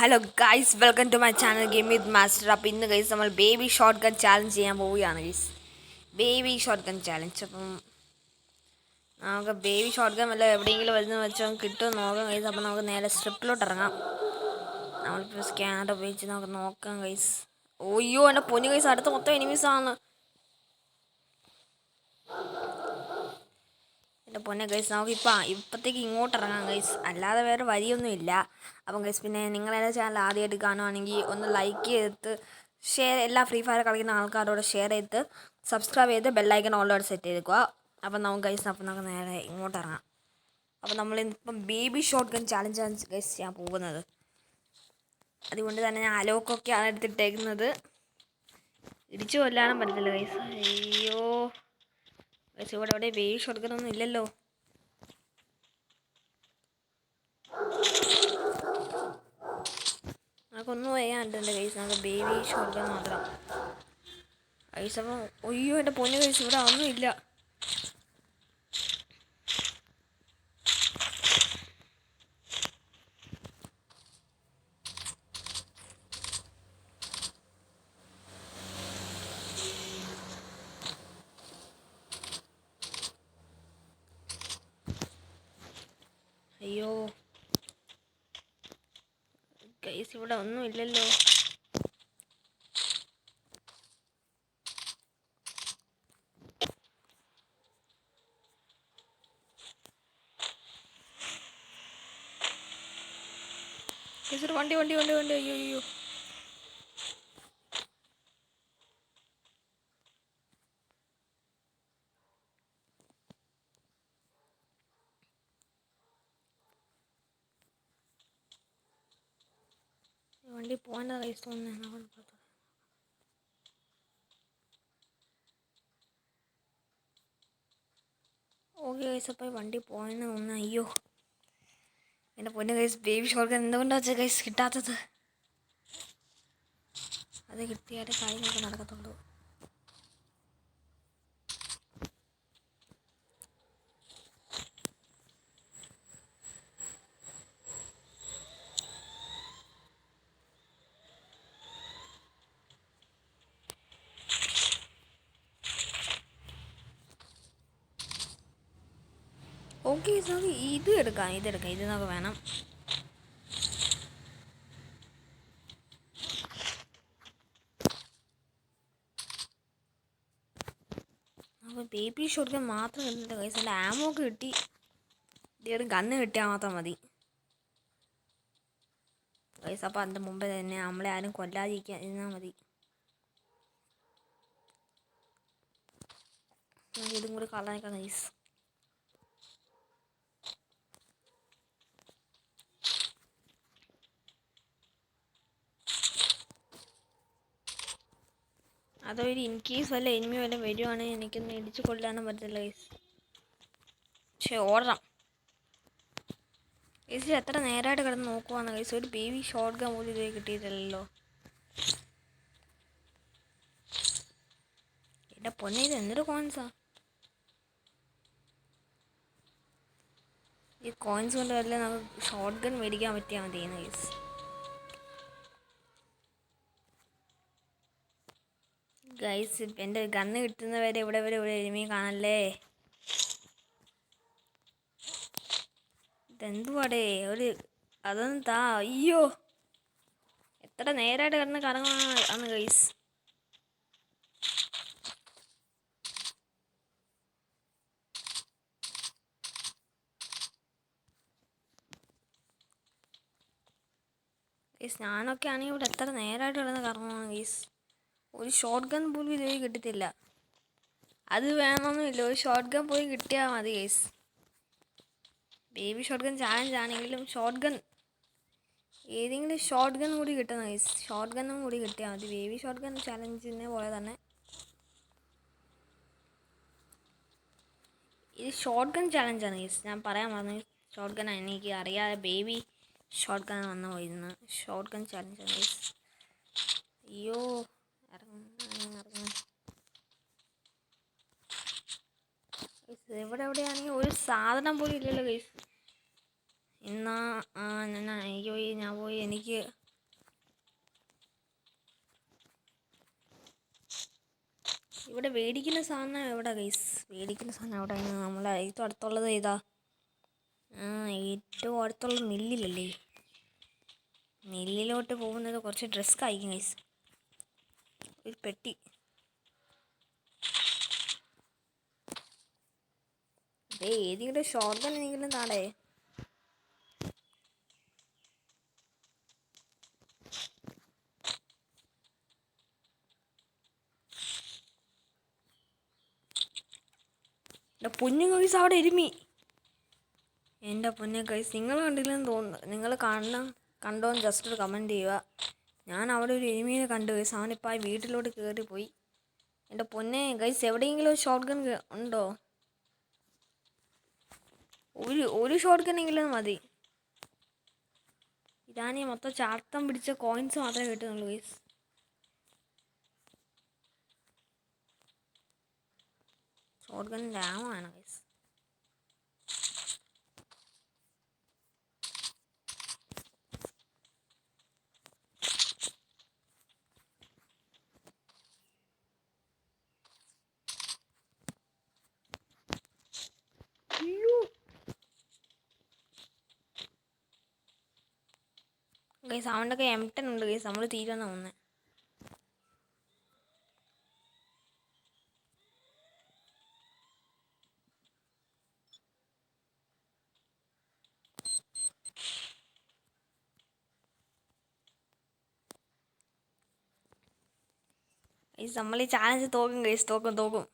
Hello guys, welcome to my channel game with master. അപ്പോൾ ഇന്ന് guys നമ്മൾ baby shot gun challenge ചെയ്യാൻ പോവുകയാണ് guys. Baby shot gun challenge. അപ്പം നമുക്ക് ബേബി ഷോട്ട് ഗൺ വല്ല എവിടെയെങ്കിലും വരുന്ന വെച്ചാൽ കിട്ടുമെന്ന് നോക്കാം ഗൈസ്. അപ്പോൾ നമുക്ക് നേരെ സ്ട്രിപ്പിലോട്ട് ഇറങ്ങാം. നമ്മളിപ്പോൾ സ്കാനർ ഉപയോഗിച്ച് നമുക്ക് നോക്കാം ഗൈസ്. ഓയ്യോ എൻ്റെ പൊന്നു ഗൈസ്, അടുത്ത മൊത്തം എനിമീസാണ്. എൻ്റെ പൊന്നെ ഗൈസ്, നമുക്ക് ഇപ്പോഴത്തേക്ക് ഇങ്ങോട്ട് ഇറങ്ങാം ഗൈസ്. അല്ലാതെ വേറെ വഴിയൊന്നുമില്ല. അപ്പം ഗൈസ്, പിന്നെ നിങ്ങളെൻ്റെ ചാനൽ ആദ്യമായിട്ട് കാണുവാണെങ്കിൽ ഒന്ന് ലൈക്ക് ചെയ്തിട്ട് ഷെയർ, എല്ലാ ഫ്രീ ഫയർ കളിക്കുന്ന ആൾക്കാരോട് ഷെയർ ചെയ്ത് സബ്സ്ക്രൈബ് ചെയ്ത് ബെല്ലൈക്കൺ ഓൾറെഡി സെറ്റ് ചെയ്തേക്കുക. അപ്പം നമുക്ക് ഗൈസ്, അപ്പം നമുക്ക് നേരെ ഇങ്ങോട്ട് ഇറങ്ങാം. അപ്പം നമ്മളിപ്പം ബേബി ഷോട്ട് ഗൺ ചാലഞ്ചാണ് ഗൈസ് ചെയ്യാൻ പോകുന്നത്. അതുകൊണ്ട് തന്നെ ഞാൻ അലോക്കൊക്കെയാണ് എടുത്തിട്ടേക്കുന്നത്. ഇടിച്ചു കൊല്ലാനും പറ്റത്തില്ല ഗൈസ്. അയ്യോ ഗൈസ്, ഇവിടെ ബേബി ഷോട്ട് ഗൺ ഒന്നും ഇല്ലല്ലോ. നമുക്കൊന്നും ചെയ്യാനുണ്ട് ഗൈസ്, നമുക്ക് ബേബി ഷോട്ട് ഗൺ മാത്രം ഗൈസ്. അപ്പം ഒയ്യോ എൻ്റെ പൊന്നു ഗൈസ്, ഇവിടെ ഒന്നും ഇല്ല. അയ്യോ ഗൈസ്, ഇവിടെ ഒന്നും ഇല്ലല്ലോ. ഗൈസ്, വണ്ടി അയ്യോ അയ്യോ. വണ്ടി പോകേണ്ട ഗൈസ് തോന്നുന്നു. ഓക്കെ ഗൈസ്, അപ്പോൾ വണ്ടി പോയെന്ന് തോന്നുന്നു. അയ്യോ എൻ്റെ പൊന്നു ഗൈസ്, ബേബി ഷോട്ട് ഗൺ എന്തുകൊണ്ടാ വെച്ചാൽ ഗൈസ് കിട്ടാത്തത്? അത് കിട്ടിയാലേ കാര്യങ്ങളൊക്കെ നടക്കത്തുള്ളൂ. ഓക്കെ നമുക്ക് ഇതെടുക്കാം, ഇത് നമുക്ക് വേണം. അപ്പോൾ ബേബി ഷോട്ട് ഗൺ മാത്രം കിട്ടില്ല ഗൈസ്, എൻ്റെ ആമോ ഒക്കെ കിട്ടി. ഇതൊരു ഗണ്ണ് കിട്ടിയാൽ മാത്രം മതി ഗൈസ്. അപ്പോൾ അതിൻ്റെ മുമ്പേ തന്നെ നമ്മളെ ആരും കൊല്ലാതിരിക്കാൻ ഇരുന്നാൽ മതി. ഇതും കൂടി കളഞ്ഞേക്കാം ഗൈസ്. അതൊരു ഇൻകേസ് വല്ല എനിമി വല്ല വരുവാണെങ്കിൽ എനിക്കൊന്ന് ഇടിച്ച് കൊല്ലാനും പറ്റില്ല ഗൈസ്. പക്ഷേ ഓടണം ഗൈസ്. എത്ര നേരമായിട്ട് കിടന്ന് നോക്കുവാണ് ഗൈസ്, ഒരു ബേബി ഷോട്ട് ഗൺ പോലും ഇതുവരെ കിട്ടിയിട്ടില്ലല്ലോ. എൻ്റെ പൊന്നെ, ഇത് എന്തൊരു കോയിൻസാ? ഈ കോയിൻസ് കൊണ്ട് വല്ല നമുക്ക് ഷോട്ട് ഗൺ മേടിക്കാൻ പറ്റിയാൽ മതിയെന്ന് ഗൈസ്. ഗൈസ്, എൻ്റെ ഗണ്ണ് കിട്ടുന്നവരെ ഇവിടെ എനിമി കാണല്ലേ. ഇതെന്തുവാടേ ഒരു അതൊന്നും താ. അയ്യോ എത്ര നേരമായിട്ട് കിടന്ന് കറങ്ങാണ് ഗൈസ്. ഗൈസ്, ഞാനൊക്കെ ആണെങ്കിൽ ഇവിടെ എത്ര നേരമായിട്ട് കിടന്ന് കറങ്ങാണ് ഗൈസ്. ഒരു ഷോട്ട് ഗൺ പോലും ഇതുവരെ കിട്ടത്തില്ല. അത് വേണമെന്നില്ല, ഒരു ഷോട്ട് ഗൺ പോയി കിട്ടിയാൽ മതി guys. Baby shot gun challenge ആണെങ്കിലും ഷോട്ട് ഗൺ, ഏതെങ്കിലും ഷോട്ട് ഗൺ കൂടി കിട്ടണം ഗൈസ്. ഷോട്ട് ഗണ്ണും കൂടി കിട്ടിയാൽ മതി. ബേബി ഷോട്ട് ഗൺ ചാലഞ്ചിനെ പോലെ തന്നെ ഇത് ഷോട്ട് ഗൺ ചാലഞ്ചാണ് ഗൈസ്. ഞാൻ പറയാൻ പറഞ്ഞു, ഷോട്ട് ഗൺ എനിക്ക് അറിയാതെ ബേബി ഷോട്ട് ഗൺ വന്നു പോയിരുന്നു. ഷോട്ട് ഗൺ ചാലഞ്ചാണ് ഗൈസ്. അയ്യോ ഇറങ്ങും. എവിടെയാണെങ്കിൽ ഒരു സാധനം പോലും ഇല്ലല്ലോ ഗൈസ്. ഞാൻ പോയി എനിക്ക് ഇവിടെ മേടിക്കുന്ന സാധനം എവിടെ ഗൈസ്? മേടിക്കുന്ന സാധനം എവിടെ? നമ്മളെ ഏറ്റവും അടുത്തുള്ളത് ഏതാ? ഏറ്റവും അടുത്തുള്ള മില്ലിലല്ലേ? മില്ലിലോട്ട് പോകുന്നത് കുറച്ച് ഡ്രസ്സ് ആയിരിക്കും ഗൈസ്. ഒരു പെട്ടി. ഏതെങ്കിലും ഷോർട്ട് ഗൺ എന്തെങ്കിലും താടേ. എൻ്റെ പൊന്നു ഗൈസ്, അവിടെ എരുമി. എൻ്റെ പൊന്നു ഗൈസ്, നിങ്ങൾ കണ്ടില്ലെന്ന് തോന്നുന്നു. നിങ്ങൾ കണ്ടോന്ന് ജസ്റ്റ് ഒരു കമൻറ്റ് ചെയ്യുക. ഞാൻ അവിടെ ഒരു എരുമീനെ കണ്ടു ഗൈസ്. അവനിപ്പോൾ ആ വീട്ടിലോട്ട് കയറിപ്പോയി. എൻ്റെ പൊന്നെ ഗൈസ്, എവിടെയെങ്കിലും ഒരു ഷോർട്ട് ഗൺ ഉണ്ടോ? ഒരു ഷോർട്ട് ഗണ്ണെങ്കിലും മതി. ഇതാനീ മൊത്തം ചാർത്തം പിടിച്ച കോയിൻസ് മാത്രമേ കിട്ടുന്നുള്ളൂ ഗൈസ്. ഷോർട്ട് ഗണ്ണിൻ്റെ ആമോ ആണ് ഗൈസ്. ഗൈസ് അവൻ്റെയൊക്കെ M10 ഉണ്ട് ഗൈസ്. നമ്മൾ തീരുന്ന ഒന്ന്. ഗൈസ് നമ്മൾ ഈ ചാലഞ്ച് തോക്കും ഗൈസ്. തോക്കും.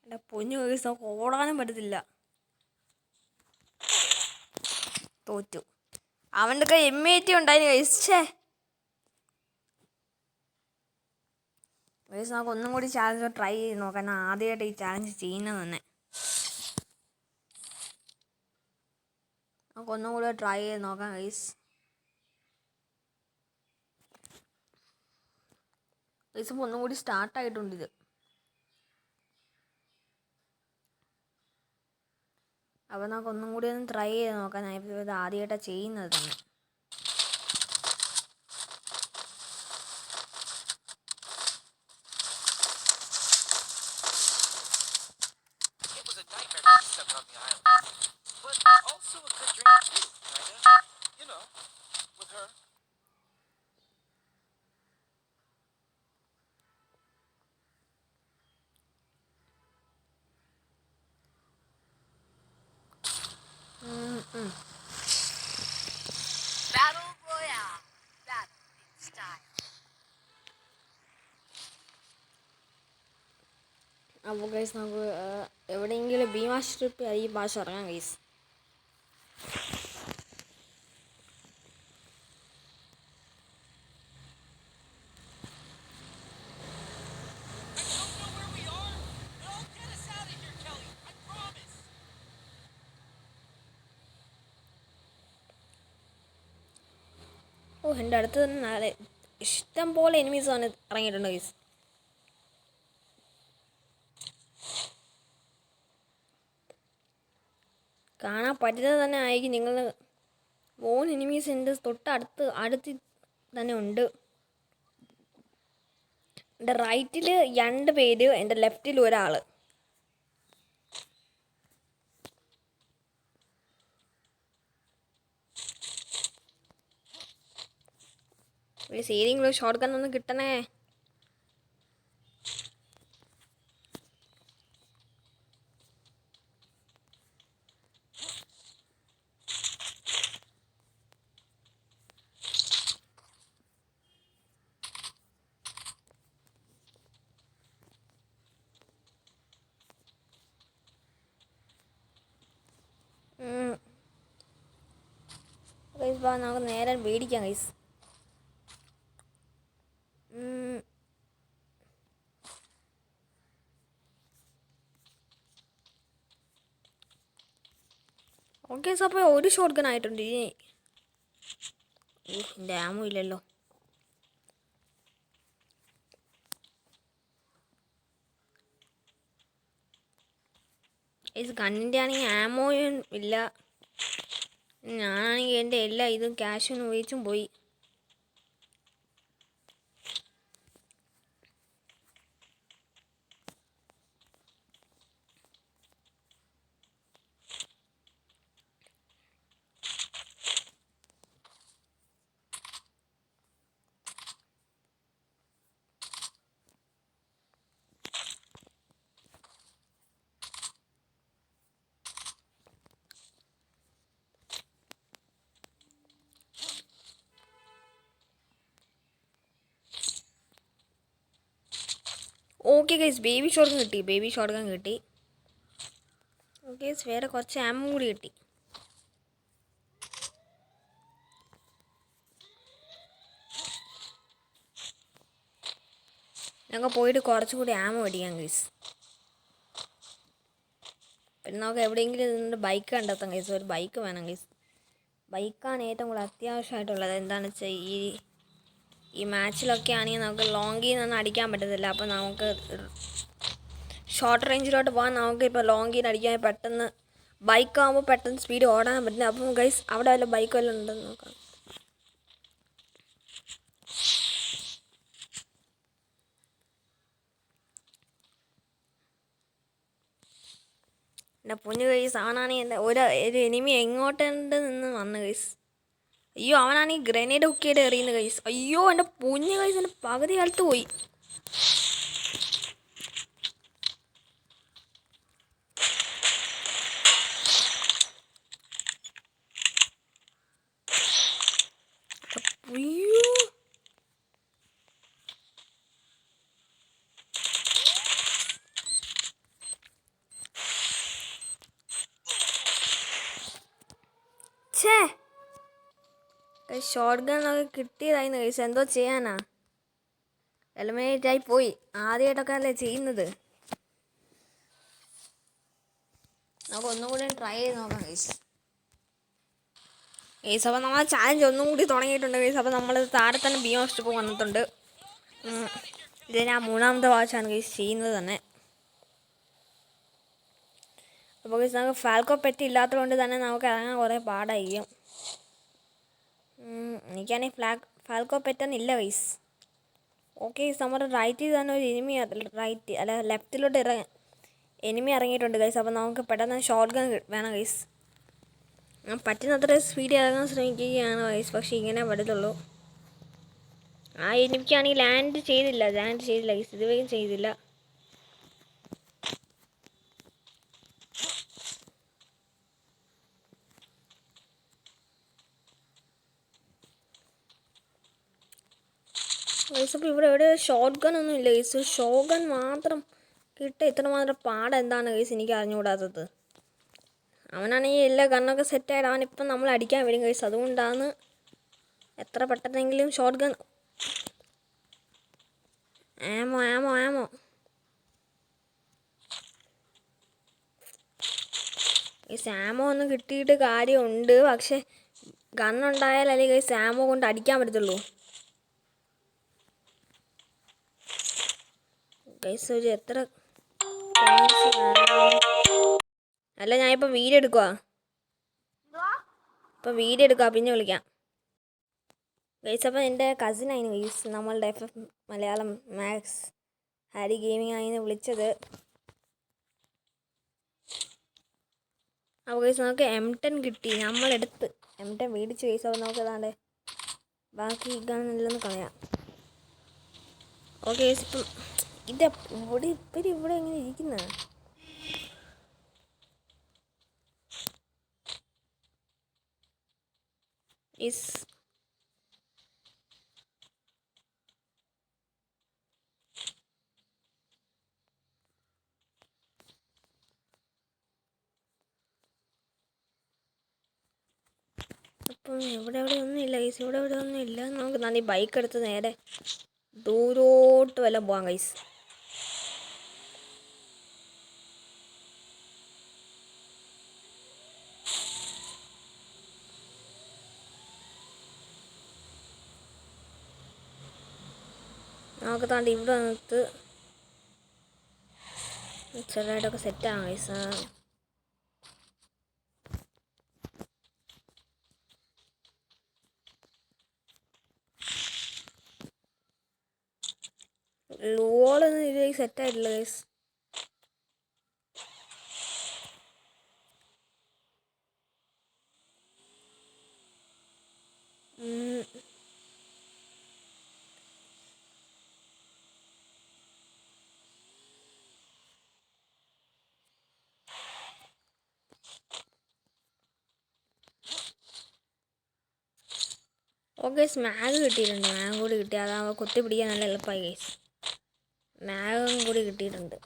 എൻ്റെ പൊന്നു ഗൈസ്, നമുക്ക് ഓടാനും പറ്റത്തില്ല. തോറ്റു. അവൻ്റെ ഒക്കെ M80 ഉണ്ടായിരുന്നു ഗൈസ്. ഗൈസ് നമുക്ക് ഒന്നും കൂടി ചാലഞ്ച് ട്രൈ ചെയ്ത് നോക്കാം. ഞാൻ ആദ്യമായിട്ട് ഈ ചാലഞ്ച് ചെയ്യുന്നത് തന്നെ. നമുക്ക് ഒന്നും കൂടി ട്രൈ ചെയ്ത് നോക്കാം ഗൈസ്. ഗൈസ് ഇപ്പോൾ ഒന്നും കൂടി സ്റ്റാർട്ടായിട്ടുണ്ട് ഇത്. അപ്പോൾ നമുക്ക് ഒന്നും കൂടി ഒന്ന് ട്രൈ ചെയ്ത് നോക്കാം. ഞാൻ ഇപ്പോൾ ഇത് ആദ്യമായിട്ടാണ് ചെയ്യുന്നത് തന്നെ. അപ്പോൾ ഗൈസ് നമുക്ക് എവിടെയെങ്കിലും ഭീമാ സ്ട്രിപ്പ് ഈ ഭാഷ ഇറങ്ങാം ഗൈസ്. എൻ്റെ അടുത്ത് തന്നെ നാളെ ഇഷ്ടം പോലെ എനിമീസ് ആണ് ഇറങ്ങിയിട്ടുണ്ട് ഗൈസ്. കാണാൻ പറ്റുന്നത് തന്നെ ആയിരിക്കും നിങ്ങൾ. 3 എനിമീസ് എൻ്റെ അടുത്ത് തന്നെ ഉണ്ട്. എൻ്റെ റൈറ്റിൽ 2 പേര്, എൻ്റെ ലെഫ്റ്റിൽ ഒരാൾ. ഏതെങ്കിലും ഷോർട്ട് ഗൺ ഒന്ന് കിട്ടണേ. ഗൈസ് നമുക്ക് നേരെ മേടിക്കാം ഗൈസ്. ഓക്കെ ഗൈസ്, അപ്പോൾ ഒരു ഷോട്ട് ഗൺ ആയിട്ടുണ്ട്. ഇനി എൻ്റെ ആമോ ഇല്ലല്ലോ. ഗൈസ് ഗണ്ണിൻ്റെ ആണെങ്കിൽ ആമോയും ഇല്ല. ഞാനാണെങ്കിൽ എൻ്റെ എല്ലാ ഇതും ക്യാഷും ഉപയോഗിച്ചും പോയി. Okay guys, baby shot gun കിട്ടി. ഓക്കെ ഗൈസ്, വേറെ കുറച്ച് ആമും കൂടി കിട്ടി. ഞങ്ങൾ പോയിട്ട് കുറച്ചുകൂടി ആമ മേടിക്കാം ഗൈസ്. പിന്നെ നമുക്ക് എവിടെയെങ്കിലും ഇതിൻ്റെ ബൈക്ക് കണ്ടെത്താം ഗൈസ്. ഒരു ബൈക്ക് വേണം ഗൈസ്. ബൈക്കാണ് ഏറ്റവും കൂടുതൽ അത്യാവശ്യമായിട്ടുള്ളത്. എന്താണെന്ന് വെച്ചാൽ ഈ മാച്ചിലൊക്കെ ആണെങ്കിൽ നമുക്ക് ലോങ്ങിൽ നിന്നൊന്നും അടിക്കാൻ പറ്റത്തില്ല. അപ്പോൾ നമുക്ക് ഷോർട്ട് റേഞ്ചിലോട്ട് പോകാൻ നമുക്ക് ഇപ്പോൾ ലോങ്ങിൽ അടിക്കാൻ പെട്ടെന്ന് ബൈക്കാകുമ്പോൾ പെട്ടെന്ന് സ്പീഡ് ഓടാൻ പറ്റില്ല. അപ്പം ഗൈസ് അവിടെ വല്ല ബൈക്ക് വല്ലതും ഉണ്ടെന്ന് നോക്കാം. എൻ്റെ പൊന്നു ഗൈസ്, അവനാണെങ്കിൽ എൻ്റെ ഒരു എനിമി എങ്ങോട്ടുണ്ട് നിന്ന് വന്നു ഗൈസ്. അയ്യോ, അവനാണെങ്കിൽ ഗ്രനേഡ് ഹുക്കിയുടെ എറിയുന്നു ഗൈസ്. അയ്യോ എൻ്റെ പൊന്നു ഗൈസ്, എൻ്റെ പകുതി കാലത്ത് പോയി. അയ്യോ ഛേ, ഷോർട്ട് ഗണ്ണൊക്കെ കിട്ടിയതായിരുന്നു ഗൈസ്. എന്തോ ചെയ്യാനാ, എലിമിനേറ്റായി പോയി. ആദ്യമായിട്ടൊക്കെ അല്ലേ ചെയ്യുന്നത്. നമുക്ക് ഒന്നും കൂടി ട്രൈ ചെയ്ത് നോക്കാം ഗൈസ്. ഗൈസ്, അപ്പോൾ നമ്മളെ ചാലഞ്ച് ഒന്നും കൂടി തുടങ്ങിയിട്ടുണ്ട് ഗൈസ്. അപ്പോൾ നമ്മൾ താഴെ തന്നെ ബിയോണ്ട് സ്റ്റെപ്പ് വന്നിട്ടുണ്ട്. ഇത് ഞാൻ 3ാമത്തെ വാച്ചാണ് ഗൈസ് ചെയ്യുന്നത് തന്നെ. അപ്പോൾ ഗൈസ്, നമുക്ക് ഫാൽക്കോ പെറ്റ് ഇല്ലാത്തത് കൊണ്ട് തന്നെ നമുക്ക് ഇറങ്ങാൻ കുറേ പാടായിരിക്കും. എനിക്കാണെങ്കിൽ ഫാൽക്കോ പെറ്റൊന്നും ഇല്ല ഗൈസ്. ഓക്കെ ഗൈസ്, നമ്മുടെ റൈറ്റിൽ തന്നെ ഒരു എനിമി ലെഫ്റ്റിലോട്ട് എനിമി ഇറങ്ങിയിട്ടുണ്ട് ഗൈസ്. അപ്പോൾ നമുക്ക് പെട്ടെന്ന് ഷോർട്ട് ഗൺ വേണം ഗൈസ്. ഞാൻ പറ്റുന്നത്ര സ്പീഡിൽ ഇറങ്ങാൻ ശ്രമിക്കുകയാണ് ഗൈസ്. പക്ഷേ ഇങ്ങനെ പറ്റത്തുള്ളൂ. ആ എനിക്കാണെങ്കിൽ ലാൻഡ് ചെയ്തില്ല ഗൈസ്. ഇതുവരെയും ചെയ്തില്ല. ഗൈസ്, അപ്പോൾ ഇവിടെ എവിടെ ഷോർട്ട് ഗൺ ഒന്നും ഇല്ല ഗൈസ്. ഷോർട്ട് ഗൺ മാത്രം കിട്ടുക ഇത്രമാത്രം പാടെന്താണ് ഗൈസ് എനിക്ക് അറിഞ്ഞുകൂടാത്തത്. അവനാണെങ്കിൽ എല്ലാ ഗണ്ണൊക്കെ സെറ്റായിട്ട് അവനിപ്പം നമ്മൾ അടിക്കാൻ വരും ഗൈസ്. അതുകൊണ്ടാണ് എത്ര പെട്ടെന്നെങ്കിലും ഷോർട്ട് ഗൺ ആമോ ഗൈസ്. ആമോ ഒന്ന് കിട്ടിയിട്ട് കാര്യമുണ്ട്. പക്ഷേ ഗണ്ണുണ്ടായാലല്ലേ ഗൈസ് ആമോ കൊണ്ട് അടിക്കാൻ പറ്റത്തുള്ളൂ ഗൈസ്. ഒരു എത്ര അല്ല, ഞാനിപ്പോൾ വീഡിയോ എടുക്കുക. പിന്നെ വിളിക്കാം ഗൈസ്. അപ്പോൾ എൻ്റെ കസിനായിരുന്നു ഗൈസ് നമ്മളുടെ FF Malayalam max Harry gaming ആയിരുന്നു വിളിച്ചത്. അപ്പോൾ ഗൈസ്, നമുക്ക് M10 കിട്ടി. നമ്മളെടുത്ത് M10 മേടിച്ച് ഗൈസ്. അപ്പോൾ നമുക്ക് ഏതാണ്ട് ബാക്കി ഗണ്ണില്ലെന്ന് കളയാം. ഓക്കെ ഗൈസ്, ഇപ്പം ഇവിടെ എങ്ങനെ ഇരിക്കുന്നത്? അപ്പം ഇവിടെ ഒന്നുമില്ല ഗൈസ്. ഇവിടെ ഒന്നുമില്ല. നമുക്ക് നന്ദി ബൈക്ക് എടുത്ത് നേരെ ദൂരോട്ട് വല്ലതും പോകാം ഗൈസ്. നമുക്ക് താണ്ട് ഇവിടെ വന്നിട്ട് ചെറുതായിട്ടൊക്കെ സെറ്റാണ് ഗൈസ്. ലോളൊന്നും ഇതിലേക്ക് സെറ്റായിട്ടില്ല ഗൈസ്. ഓക്കെ ഗൈസ്, മാഗ് കിട്ടിയിട്ടുണ്ട്. മാഗ് കൂടി കിട്ടി, അതാകുമ്പോൾ കുത്തി പിടിക്കാൻ നല്ല എളുപ്പമായി ഗൈസ്. മാഗും കൂടി കിട്ടിയിട്ടുണ്ട്.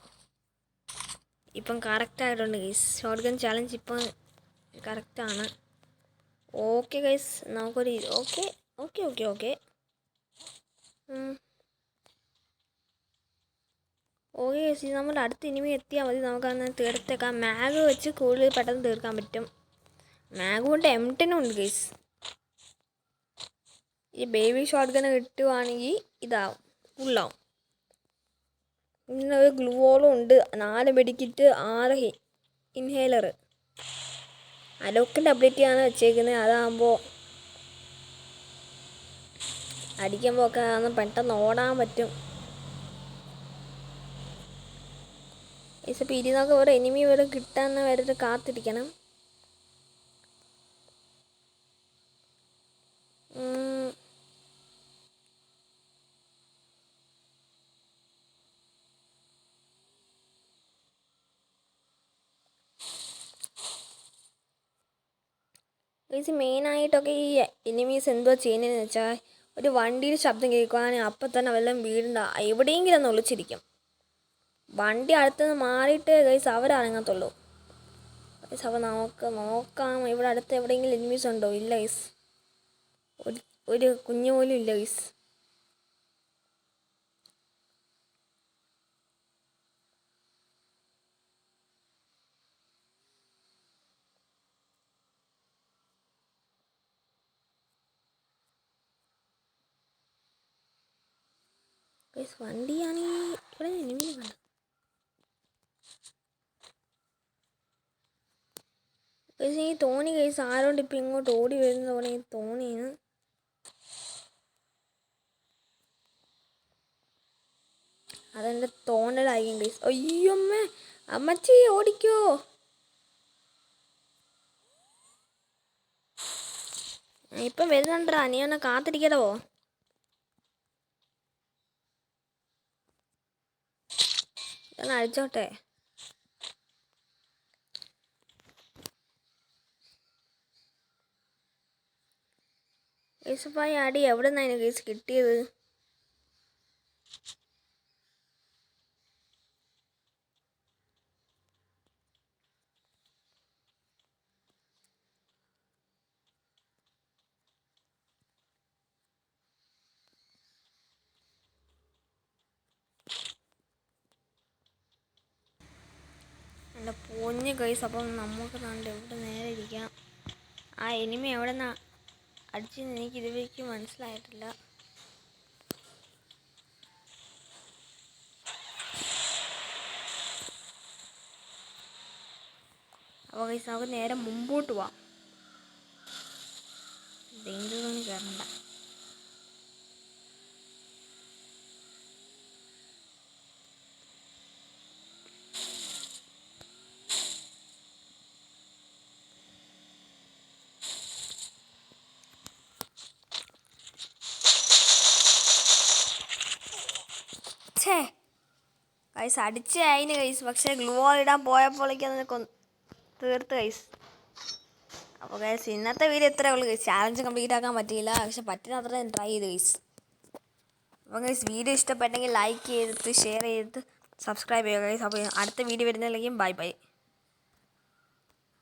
ഇപ്പം കറക്റ്റായിട്ടുണ്ട് ഗൈസ്. ഷോർട്ട് ഗൺ ചാലഞ്ച് ഇപ്പം കറക്റ്റാണ്. ഓക്കെ ഗൈസ്, നമുക്കൊരു okay okay okay okay okay guys, ഇത് നമ്മുടെ അടുത്ത ഇനിമി എത്തിയാൽ മതി. നമുക്കന്ന് തീർത്തേക്കാം. മാഗ് വെച്ച് കൂടുതൽ പെട്ടെന്ന് തീർക്കാൻ പറ്റും. മാഗ് കൊണ്ട് M10 ഉണ്ട് ഗൈസ്. ഈ ബേബി ഷോട്ട് ഗൺ കിട്ടുവാണെങ്കിൽ ഇതാവും, ഫുള്ളാവും. ഇങ്ങനെ ഒരു ഗ്ലൂവോളും ഉണ്ട്, 4 മെഡിക്കിറ്റ്, 6 ഇൻഹേലർ. അലോക്കിൻ്റെ അബിലിറ്റിയാണ് വെച്ചേക്കുന്നത്. അതാകുമ്പോൾ അടിക്കുമ്പോൾ ഒക്കെ പെട്ടെന്ന് ഓടാൻ പറ്റും. ഇപ്പോൾ ഇരുന്നൊക്കെ ഒരു എനിമി വരെ കിട്ടാൻ വരെ കാത്തിരിക്കണം. ഗൈസ്, മെയിനായിട്ടൊക്കെ ഈ എനിമീസ് എന്തോ ചെയ്യുന്നതെന്ന് വെച്ചാൽ ഒരു വണ്ടിയിൽ ശബ്ദം കേൾക്കുകയാണെങ്കിൽ അപ്പം തന്നെ വല്ലതും വീടിൻ്റെ എവിടെയെങ്കിലും ഒന്ന് ഒളിച്ചിരിക്കും. വണ്ടി അടുത്തുനിന്ന് മാറിയിട്ട് ഗൈസ് അവരനങ്ങത്തുള്ളൂ. ഗൈസ്, അപ്പോൾ നമുക്ക് നോക്കാം ഇവിടെ അടുത്ത് എവിടെയെങ്കിലും എനിമീസ് ഉണ്ടോ. ഇല്ല ഗൈസ്, ഒരു കുഞ്ഞു പോലും ഇല്ല ഗൈസ്. ഗൈസ്, വണ്ടിയാണെങ്കിൽ ഇവിടെ എനിമി കണ്ട. ഗൈസ്, എനിക്ക് തോന്നി ഗൈസ് ആരോണ്ട് ഇപ്പം ഇങ്ങോട്ട് ഓടി വരുന്ന പോലെ എനിക്ക് തോന്നിയാണ്. അതെൻ്റെ തോന്നലായിരിക്കും ഗൈസ്. അയ്യോ അമ്മേ, അമ്മച്ചി ഓടിക്കോ. ഇപ്പം വരുന്നുണ്ടാ, നീ ഒന്ന് കാത്തിരിക്കലോ. ഒന്ന് അടിച്ചോട്ടെ. ഗൈസ്, ഈ അടി എവിടെ നിന്നാണ് ഗൈസ് കിട്ടിയത്? എൻ്റെ പൊഞ്ഞ് ഗൈസ്, അപ്പം നമുക്ക് കണ്ട് ഇവിടെ നേരെ ഇരിക്കാം. ആ എനിമി എവിടെ നിന്നാ അടിച്ചെന്ന് എനിക്ക് ഇതുവരേക്കും മനസ്സിലായിട്ടില്ല. അപ്പോൾ ഗൈസ്, നമുക്ക് നേരെ മുമ്പോട്ട് പോവാം. ഡേഞ്ചർ സോണിൽ കയറണ്ട. ഗൈസ്, അടിച്ച് അതിന് ഗൈസ്, പക്ഷേ ഗ്ലൂ ഇടാൻ പോയപ്പോഴേക്കും അതിനെ തീർത്ത് ഗൈസ്. അപ്പോൾ ഗൈസ്, ഇന്നത്തെ വീഡിയോ ഇത്രയേ ഉള്ളൂ ഗൈസ്. ചാലഞ്ച് കംപ്ലീറ്റ് ആക്കാൻ പറ്റിയില്ല, പക്ഷെ പറ്റുന്ന അത്ര ട്രൈ ചെയ്ത് ഗൈസ്. അപ്പോൾ ഗൈസ്, വീഡിയോ ഇഷ്ടപ്പെട്ടെങ്കിൽ ലൈക്ക് ചെയ്തിട്ട് ഷെയർ ചെയ്തിട്ട് സബ്സ്ക്രൈബ് ചെയ്യുക ഗൈസ്. അപ്പോൾ അടുത്ത വീഡിയോ വരുന്നതിലേക്കും ബൈ ബൈ.